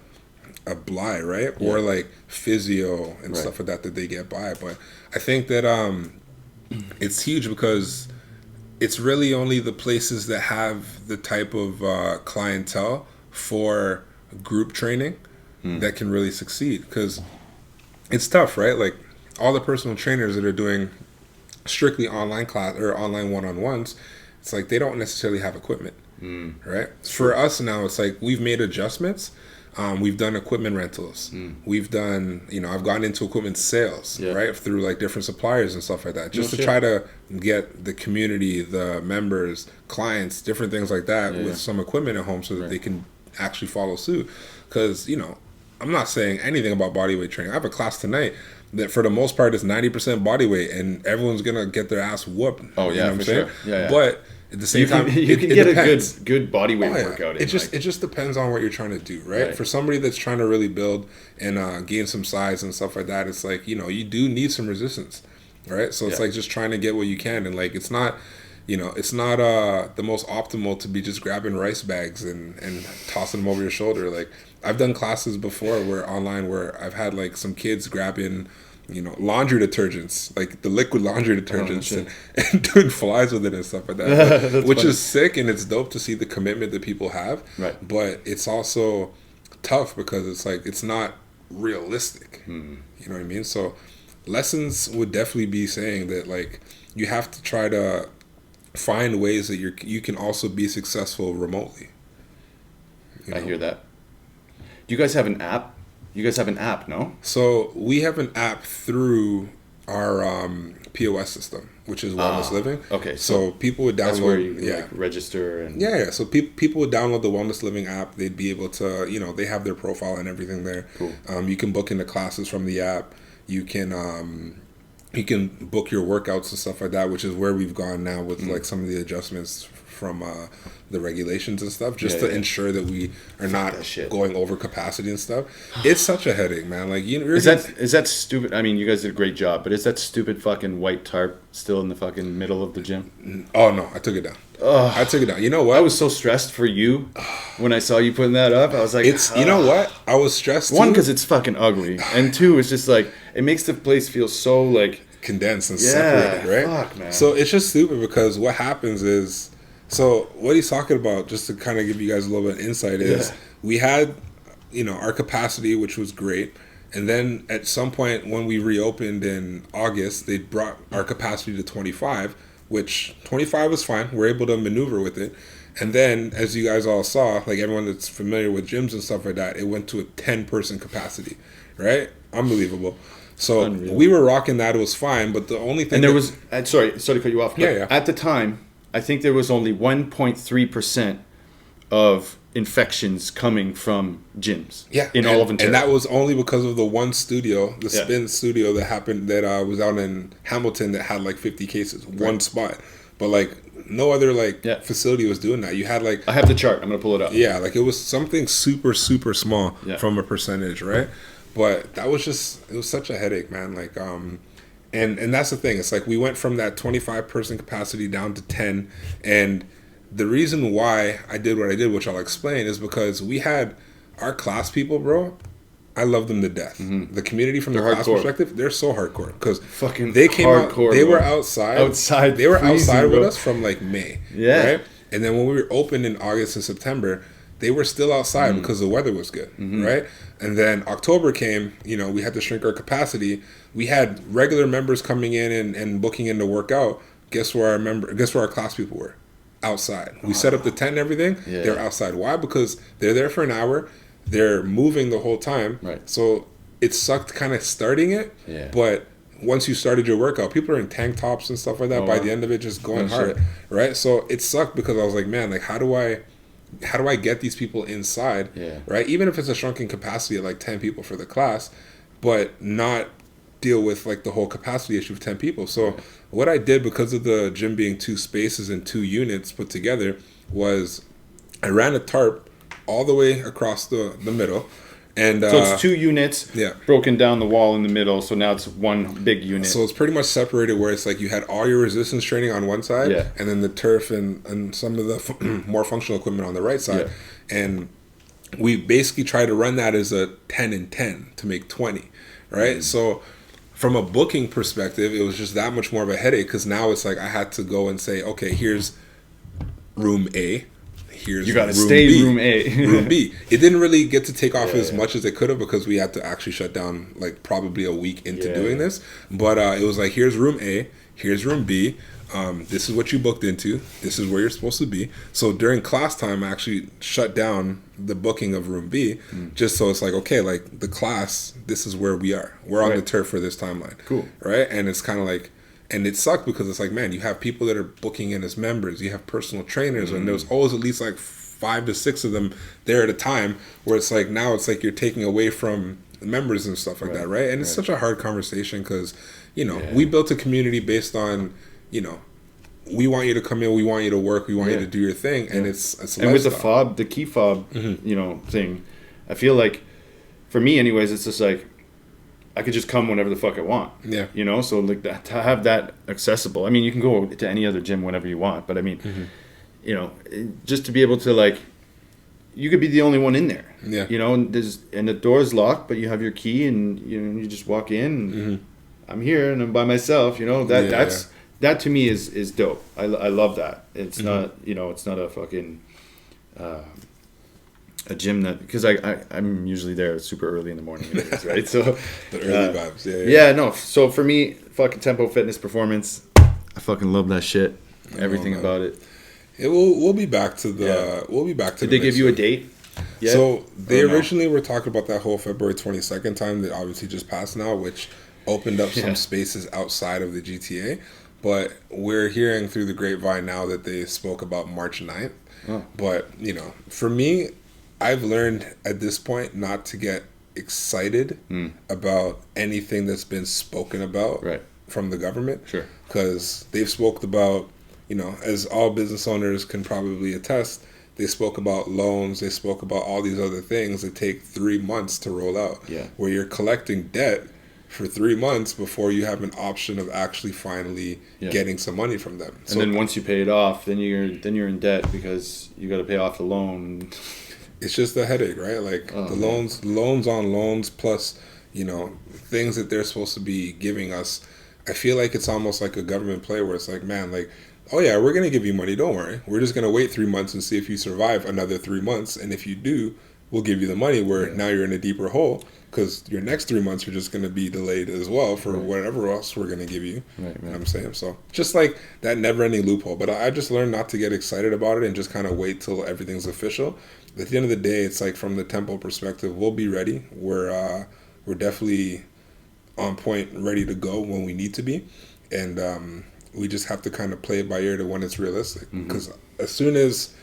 bly, right? Yeah. Or like physio and stuff like that they get by. But I think that it's huge because it's really only the places that have the type of clientele for group training that can really succeed. Because it's tough, right? Like all the personal trainers that are doing strictly online class or online one-on-ones, it's like they don't necessarily have equipment, right? For us now, it's like we've made adjustments. We've done equipment rentals. We've done, I've gone into equipment sales, right, through like different suppliers and stuff like that, just to try to get the community, the members, clients, different things like that with some equipment at home so that they can actually follow suit. Because, I'm not saying anything about bodyweight training. I have a class tonight that for the most part is 90% bodyweight and everyone's going to get their ass whooped. Oh, yeah, for sure. Yeah. But at the same time, you can get a good body weight workout. It just depends on what you're trying to do, right? For somebody that's trying to really build and gain some size and stuff like that, it's like you do need some resistance, right? So it's like just trying to get what you can, and like it's not the most optimal to be just grabbing rice bags and tossing them over your shoulder. Like I've done classes before where I've had like some kids grabbing laundry detergents, like the liquid laundry detergents, and doing flies with it and stuff like that, which is sick, and it's dope to see the commitment that people have. Right. But it's also tough because it's like it's not realistic. You know what I mean? So lessons would definitely be saying that like you have to try to find ways that you can also be successful remotely. I hear that. Do you guys have an app? You guys have an app, no? So we have an app through our POS system, which is Wellness Living. Okay. So people would download. That's where you like, register and. Yeah. So people would download the Wellness Living app. They'd be able to, they have their profile and everything there. Cool. You can book into classes from the app. You can book your workouts and stuff like that, which is where we've gone now with like some of the adjustments from the regulations and stuff, just to ensure that we are not going over capacity and stuff. It's such a headache, man. Like is that stupid? I mean, you guys did a great job, but is that stupid fucking white tarp still in the fucking middle of the gym? Oh no, I took it down. I took it down. You know what? I was so stressed for you when I saw you putting that up. I was like, you know what? I was stressed. One, because it's fucking ugly, and two, it's just like it makes the place feel so like condensed and separated, right? Fuck, man. So it's just stupid because what happens is. So what he's talking about, just to kind of give you guys a little bit of insight, is we had, our capacity, which was great. And then at some point when we reopened in August, they brought our capacity to 25, which 25 was fine. We're able to maneuver with it. And then, as you guys all saw, like everyone that's familiar with gyms and stuff like that, it went to a 10-person capacity, right? Unbelievable. So Unreal. we were rocking that. It was fine. But the only thing... And there was... sorry to cut you off. But Yeah. At the time, I think there was only 1.3% of infections coming from gyms in all of Ontario. And that was only because of the one studio, the spin studio that happened, that was out in Hamilton that had like 50 cases. One spot. But like no other facility was doing that. You had like... I have the chart. I'm going to pull it up. Yeah, like it was something super, super small from a percentage, right? But that was just... It was such a headache, man. Like, and that's the thing. It's like we went from that 25-person capacity down to 10. And the reason why I did what I did, which I'll explain, is because we had our class people, bro. I love them to death. Mm-hmm. The community from the class perspective, they're so hardcore because they came hardcore, out. They were outside. They were outside with us from like May. Yeah. Right? And then when we were open in August and September, they were still outside because the weather was good. Mm-hmm. Right. And then October came. We had to shrink our capacity. We had regular members coming in and booking in to work out. Guess where our class people were? Outside. We set up the tent and everything. Yeah. They're outside. Why? Because they're there for an hour. They're moving the whole time. Right. So it sucked kind of starting it. Yeah. But once you started your workout, people are in tank tops and stuff like that. By the end of it, just going hard. Shit. Right. So it sucked because I was like, man, like how do I get these people inside? Yeah. Right. Even if it's a shrunken capacity of like 10 people for the class, but not deal with like the whole capacity issue of 10 people. So what I did, because of the gym being 2 spaces and 2 units put together, was I ran a tarp all the way across the middle. And so it's 2 units broken down the wall in the middle, so now it's one big unit. So it's pretty much separated where it's like you had all your resistance training on one side and then the turf and some of the more functional equipment on the right side. And we basically try to run that as a 10 and 10 to make 20, right? Mm-hmm. So from a booking perspective, it was just that much more of a headache because now it's like I had to go and say, okay, here's room A. You got to stay in room A. Room B. It didn't really get to take off as much as it could have because we had to actually shut down like probably a week into doing this. But it was like, here's room A, here's room B. This is what you booked into. This is where you're supposed to be. So during class time, I actually shut down the booking of room B just so it's like, okay, like the class, this is where we are. We're on the turf for this timeline. Cool. Right? And it's kind of like, and it sucked because it's like, man, you have people that are booking in as members. You have personal trainers, and there's always at least like 5 to 6 of them there at a time. Where it's like now it's like you're taking away from members and stuff like that, right? And it's such a hard conversation because we built a community based on we want you to come in, we want you to work, we want you to do your thing, and it's a and lifestyle. With the key fob, thing, I feel like for me, anyways, it's just like, I could just come whenever the fuck I want. Yeah. So like that, to have that accessible. I mean, you can go to any other gym whenever you want, but I mean, just to be able to like, you could be the only one in there. Yeah. And the door's locked, but you have your key and you just walk in. And I'm here and I'm by myself. That to me is dope. I love that. It's not it's not a fucking. A gym that, because I'm usually there super early in the morning, anyways, right? So the early vibes, no. So for me, fucking Tempo Fitness Performance, I fucking love that shit. Everything about it. We'll be back to the. We'll be back to. Did they give you a date? Yet? So they originally were talking about that whole February 22nd time that obviously just passed now, which opened up some spaces outside of the GTA. But we're hearing through the grapevine now that they spoke about March 9th. Oh. But for me, I've learned at this point not to get excited about anything that's been spoken about from the government. Sure. Because they've spoke about, as all business owners can probably attest, they spoke about loans, they spoke about all these other things that take 3 months to roll out. Yeah. Where you're collecting debt for 3 months before you have an option of actually finally getting some money from them. And then once you pay it off, then you're in debt because you got to pay off the loan. It's just a headache, right? Like loans on loans plus, things that they're supposed to be giving us. I feel like it's almost like a government play where it's like, man, like, oh yeah, we're going to give you money. Don't worry. We're just going to wait 3 months and see if you survive another 3 months. And if you do, we'll give you the money, where now you're in a deeper hole because your next 3 months are just going to be delayed as well for whatever else we're going to give you. Right. You know what I'm saying? So just like that never-ending loophole. But I just learned not to get excited about it and just kind of wait till everything's official. At the end of the day, it's like from the Tempo perspective, we'll be ready. We're definitely on point, ready to go when we need to be. And we just have to kind of play it by ear to when it's realistic. Because as soon as,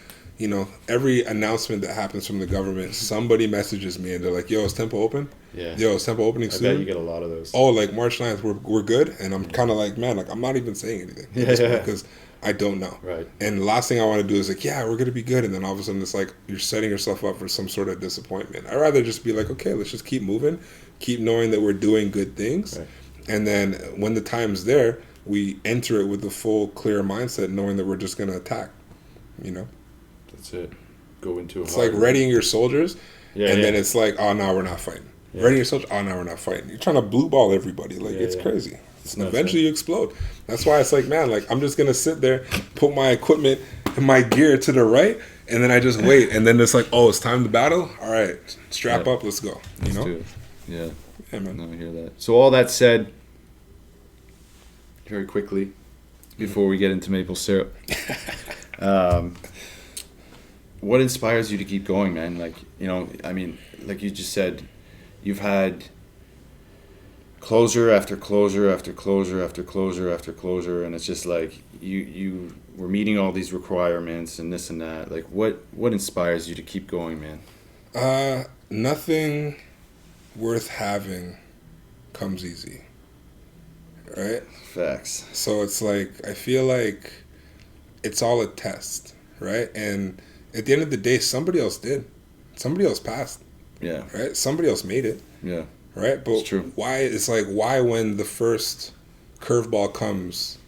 every announcement that happens from the government, somebody messages me and they're like, yo, is Tempo open? Yeah. Yo, is Tempo opening soon? I bet you get a lot of those. Oh, like March 9th, we're good? And I'm kind of like, man, like I'm not even saying anything. Because I don't know. Right. And the last thing I want to do is like, yeah, we're going to be good. And then all of a sudden it's like you're setting yourself up for some sort of disappointment. I'd rather just be like, okay, let's just keep moving, keep knowing that we're doing good things. Right. And then when the time's there, we enter it with the full, clear mindset, knowing that we're just going to attack, That's it. Go into It's like readying your soldiers, then it's like, oh, no, we're not fighting. Yeah. Readying your soldiers, oh, no, we're not fighting. You're trying to blue ball everybody. Like, it's crazy. And eventually you explode. That's why it's like, man, like, I'm just going to sit there, put my equipment and my gear to the right, and then I just wait. And then it's like, oh, it's time to battle? All right, strap up, let's go. Let's do it. Yeah. Yeah, man. No, I hear that. So all that said, very quickly, before we get into maple syrup, what inspires you to keep going, man? Like, I mean, like you just said, you've had closure after closure after closure after closure after closure, and it's just like you were meeting all these requirements and this and that. Like, what inspires you to keep going, man? Nothing worth having comes easy, right? Facts. So it's like, I feel like it's all a test, right? And at the end of the day, somebody else did. Somebody else passed. Yeah. Right? Somebody else made it. Yeah. Right? But it's true. Why when the first curveball comes,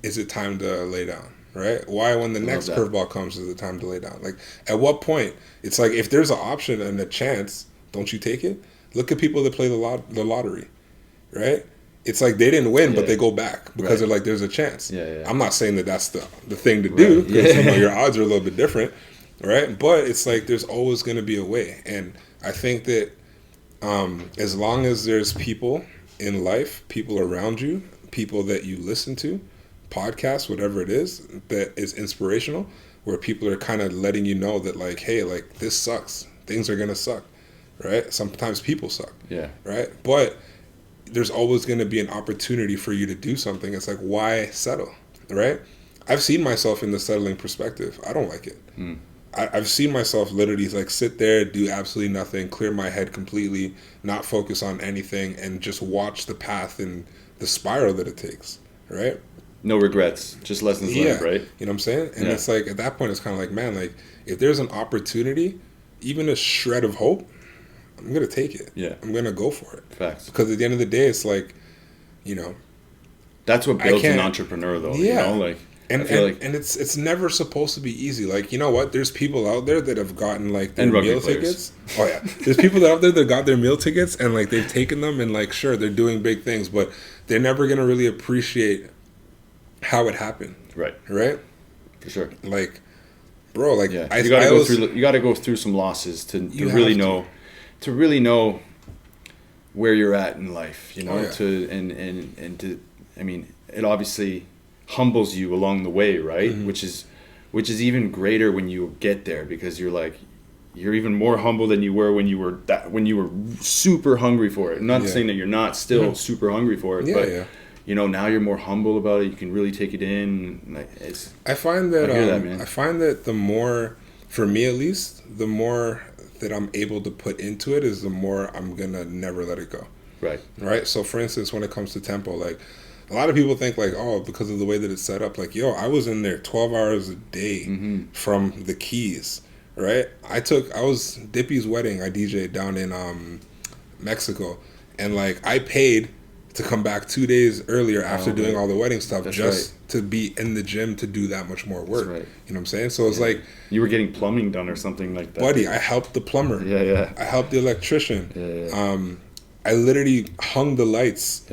is it time to lay down? Right? Why when the next curveball comes, is it time to lay down? Like, at what point? It's like, if there's an option and a chance, don't you take it? Look at people that play the lottery, right? It's like they didn't win, but they go back because they're like, there's a chance. Yeah. I'm not saying that that's the thing to do, because your odds are a little bit different, right? But it's like there's always going to be a way. And I think that as long as there's people in life, people around you, people that you listen to, podcasts, whatever it is, that is inspirational, where people are kind of letting you know that, like, hey, like, this sucks. Things are going to suck, right? Sometimes people suck, right? But there's always going to be an opportunity for you to do something. It's like, why settle, right? I've seen myself in the settling perspective. I don't like it. I've seen myself literally like sit there, do absolutely nothing, clear my head completely, not focus on anything, and just watch the path and the spiral that it takes, right? No regrets, just lessons learned, right? You know what I'm saying? And it's like, at that point, it's kind of like, man, like, if there's an opportunity, even a shred of hope, I'm going to take it. Yeah. I'm going to go for it. Facts. Because at the end of the day, it's like, that's what builds an entrepreneur, though. Yeah. Like, and it's never supposed to be easy. Like, you know what? There's people out there that have gotten like their meal tickets. Oh yeah. There's people out there that got their meal tickets and like they've taken them and like, sure, they're doing big things, but they're never going to really appreciate how it happened. Right. Right? For sure. Like, bro, like, you got to go through some losses to really know where you're at in life, I mean, it obviously humbles you along the way, right? Mm-hmm. Which is even greater when you get there, because you're even more humble than you were when you were super hungry for it. I'm not saying that you're not still super hungry for it, but now you're more humble about it. You can really take it in. I find that the more, for me at least, the more that I'm able to put into it is the more I'm gonna never let it go. Right. So for instance, when it comes to Tempo, like, a lot of people think like, oh, because of the way that it's set up, like, yo, I was in there 12 hours a day from the Keys, right? I was Dippy's wedding. I DJ'd down in Mexico, and like, I paid to come back 2 days earlier after doing all the wedding stuff to be in the gym to do that much more work. That's right. You know what I'm saying? So it's like, you were getting plumbing done or something like that. Buddy, I helped the plumber. Yeah. I helped the electrician. I literally hung the lights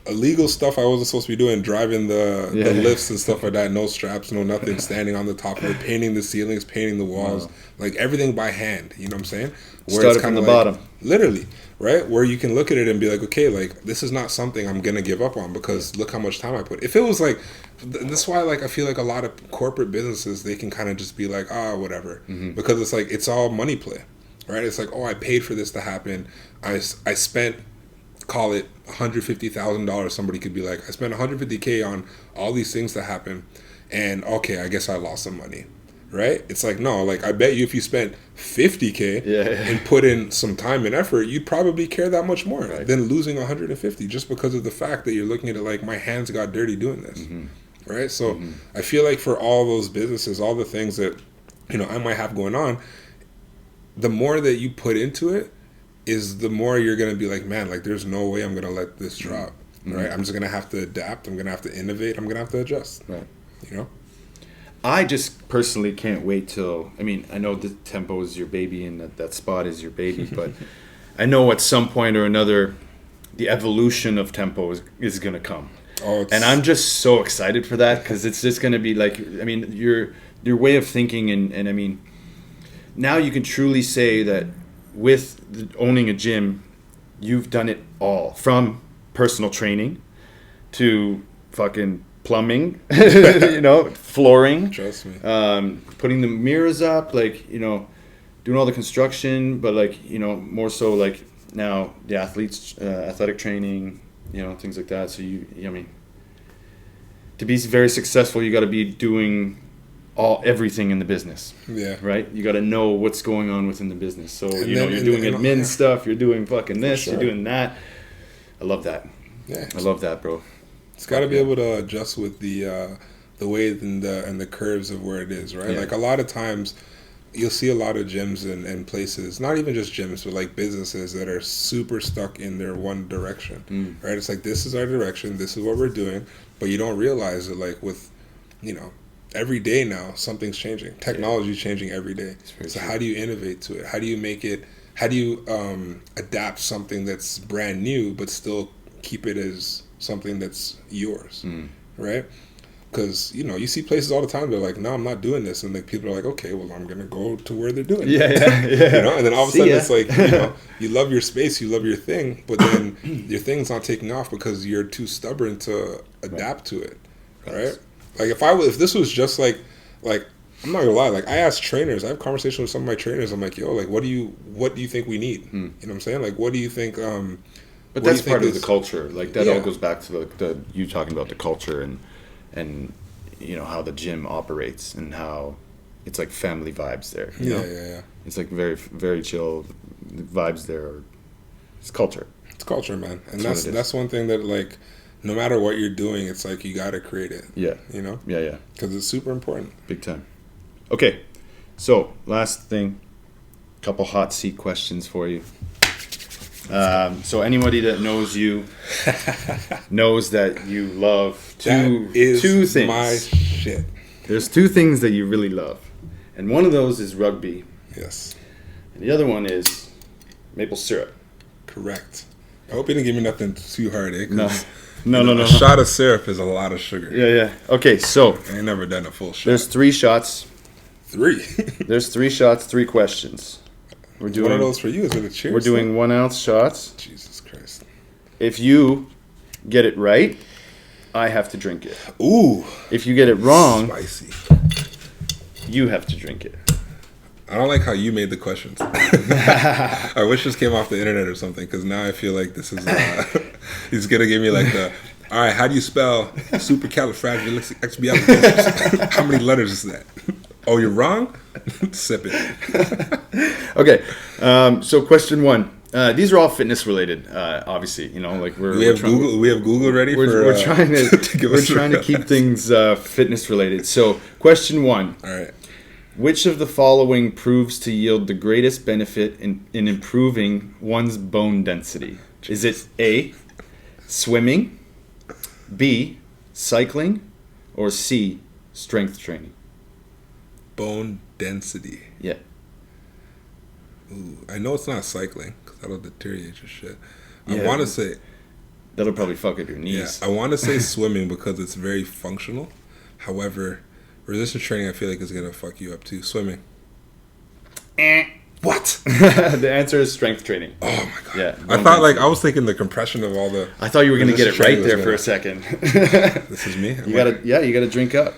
illegal stuff I wasn't supposed to be doing, driving the lifts and stuff like that, no straps, no nothing, standing on the top of it, painting the ceilings, painting the walls, like everything by hand, you know what I'm saying? Where started from the bottom. Literally, right? Where you can look at it and be like, okay, like this is not something I'm going to give up on because look how much time I put. If it was like, that's why like I feel like a lot of corporate businesses, they can kind of just be like, whatever. Because it's like, it's all money play, right? It's like, I paid for this to happen. I spent, call it $150,000. Somebody could be like, I spent $150K on all these things to happen, and okay, I guess I lost some money, right? It's like, no, like I bet you if you spent $50K and put in some time and effort, you'd probably care that much more than losing $150 just because of the fact that you're looking at it like, my hands got dirty doing this, right? So I feel like for all those businesses, all the things that I might have going on, the more that you put into it, is the more you're going to be like, man, like there's no way I'm going to let this drop, right? I'm just going to have to adapt. I'm going to have to innovate. I'm going to have to adjust, right? I just personally can't wait till, I know the Tempo is your baby and that spot is your baby, but I know at some point or another, the evolution of Tempo is going to come. And I'm just so excited for that because it's just going to be like, your way of thinking and now you can truly say that with owning a gym, you've done it all, from personal training to fucking plumbing, flooring. Trust me. Putting the mirrors up, doing all the construction, but more so like now the athletic training, things like that. So to be very successful, you got to be doing everything in the business. Yeah. Right? You got to know what's going on within the business. So, you're doing admin stuff, you're doing fucking this, you're doing that. I love that. Yeah. I love that, bro. It's got to be able to adjust with the weight and the curves of where it is, right? Yeah. Like a lot of times you'll see a lot of gyms and places, not even just gyms, but like businesses that are super stuck in their one direction, right? It's like, this is our direction, this is what we're doing, but you don't realize that like with, every day now, something's changing. Technology's changing every day. So how do you innovate to it? How do you make it, how do you adapt something that's brand new, but still keep it as something that's yours, right? Because, you see places all the time, they're like, no, I'm not doing this. And like people are like, okay, well, I'm going to go to where they're doing it. And then all of a sudden it's like, you love your space, you love your thing, but then your thing's not taking off because you're too stubborn to adapt to it, right? Like if this was just like I'm not gonna lie, like I ask trainers, I have conversations with some of my trainers, I'm like, yo, like what do you think we need? You know what I'm saying? Like what do you think but that's part of the culture. Like that all goes back to the you talking about the culture and how the gym operates and how it's like family vibes there. You know? Yeah. It's like very, very chill vibes there. It's culture. It's culture, man. And that's one thing that like no matter what you're doing, it's like you gotta create it. Yeah. Yeah. Because it's super important. Big time. Okay, so last thing, couple hot seat questions for you. So anybody that knows you knows that you love two things. My shit. There's two things that you really love, and one of those is rugby. Yes. And the other one is maple syrup. Correct. I hope you didn't give me nothing too hard, eh? No. A shot of syrup is a lot of sugar. Yeah. Okay, so I ain't never done a full shot. There's 3 shots. 3. There's 3 shots, 3 questions. We're doing one of those for you. Is it a cheers? We're doing 1 ounce shots. Jesus Christ! If you get it right, I have to drink it. Ooh. If you get it wrong, spicy. You have to drink it. I don't like how you made the questions. I wish this came off the internet or something, because now I feel like this is he's gonna give me like the, all right, how do you spell supercalifragilisticexpialidocious? How many letters is that? Oh, you're wrong? Sip it. Okay, so question 1. These are all fitness related, obviously. Like we have Google ready. We're trying to keep things fitness related. So question 1. All right. Which of the following proves to yield the greatest benefit in improving one's bone density? Is it A, swimming, B, cycling, or C, strength training? Bone density. Yeah. Ooh, I know it's not cycling because that'll deteriorate your shit. I want to say That'll probably fuck up your knees. Yeah, I want to say swimming because it's very functional. However, resistance training I feel like is gonna fuck you up too. Swimming. What? The answer is strength training. Oh my god. Yeah. I thought I was thinking the compression of all the. I thought you were gonna get it right there for a second. This is me. You gotta drink up.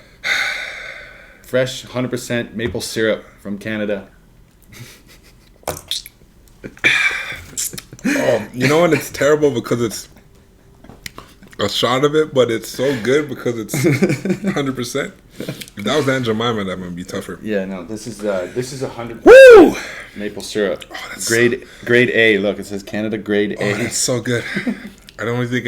Fresh 100% maple syrup from Canada. Oh, you know what? It's terrible because it's a shot of it, but it's so good because it's 100%. If that was Aunt Jemima, that might be tougher. Yeah, no, this is 100% Woo! maple syrup. Oh, Grade A. Look, it says Canada grade A. Oh, that's so good. I don't think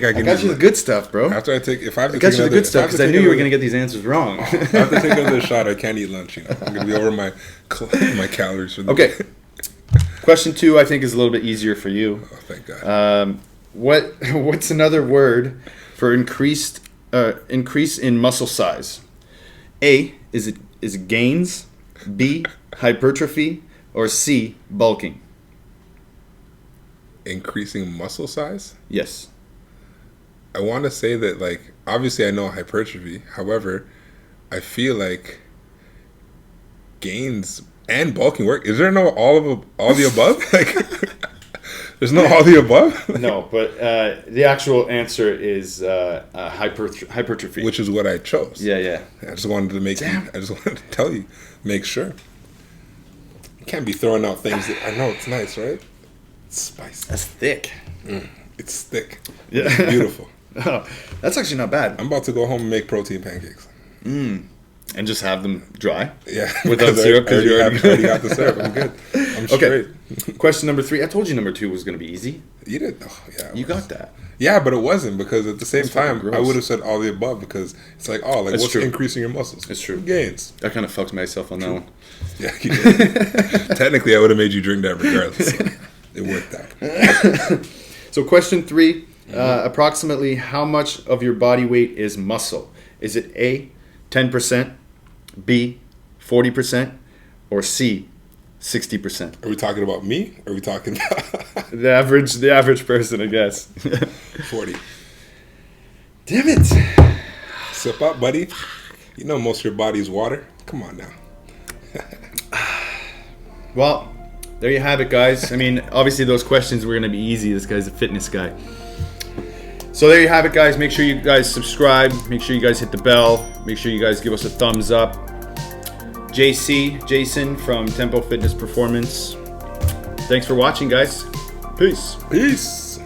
I can. I got you the good stuff, bro. After I take, if I have to I got take you the another, good stuff because I knew you were gonna get these answers wrong. If I have to take another shot, I can't eat lunch. You know, I'm gonna be over my calories for the Okay. Question 2, I think, is a little bit easier for you. Oh, thank God. What's another word for increase in muscle size? A, is it gains? B, hypertrophy? Or C, bulking? Increasing muscle size? Yes. I want to say that, like, obviously I know hypertrophy. However, I feel like gains and bulking work. Is there no all the above? Like, there's no all the above? No, but the actual answer is hypertrophy. Which is what I chose. Yeah. I just wanted to tell you, make sure. You can't be throwing out things that I know it's nice, right? It's spicy. That's thick. It's thick. Yeah. It's beautiful. Oh, that's actually not bad. I'm about to go home and make protein pancakes. And just have them dry? Yeah. Without syrup? I already got the syrup. I'm good. I'm straight. Question number 3. I told you number 2 was going to be easy. You did? Oh, yeah. You got that. Yeah, but it wasn't because at the same time, gross. I would have said all the above because it's like, what's true. Increasing your muscles? It's true. Gains. I kind of fucked myself on that one. Yeah, you did. Technically, I would have made you drink that regardless. So it worked out. So question 3, approximately how much of your body weight is muscle? Is it A, 10%, B, 40%, or C, 60%? Are we talking about me? Or are we talking about The average person, I guess. 40? Damn it. Sip up, buddy. You know most of your body is water. Come on now. Well, there you have it, guys. I mean, obviously those questions were going to be easy. This guy's a fitness guy. So there you have it, guys. Make sure you guys subscribe. Make sure you guys hit the bell. Make sure you guys give us a thumbs up. Jason from Tempo Fitness Performance. Thanks for watching, guys. Peace. Peace.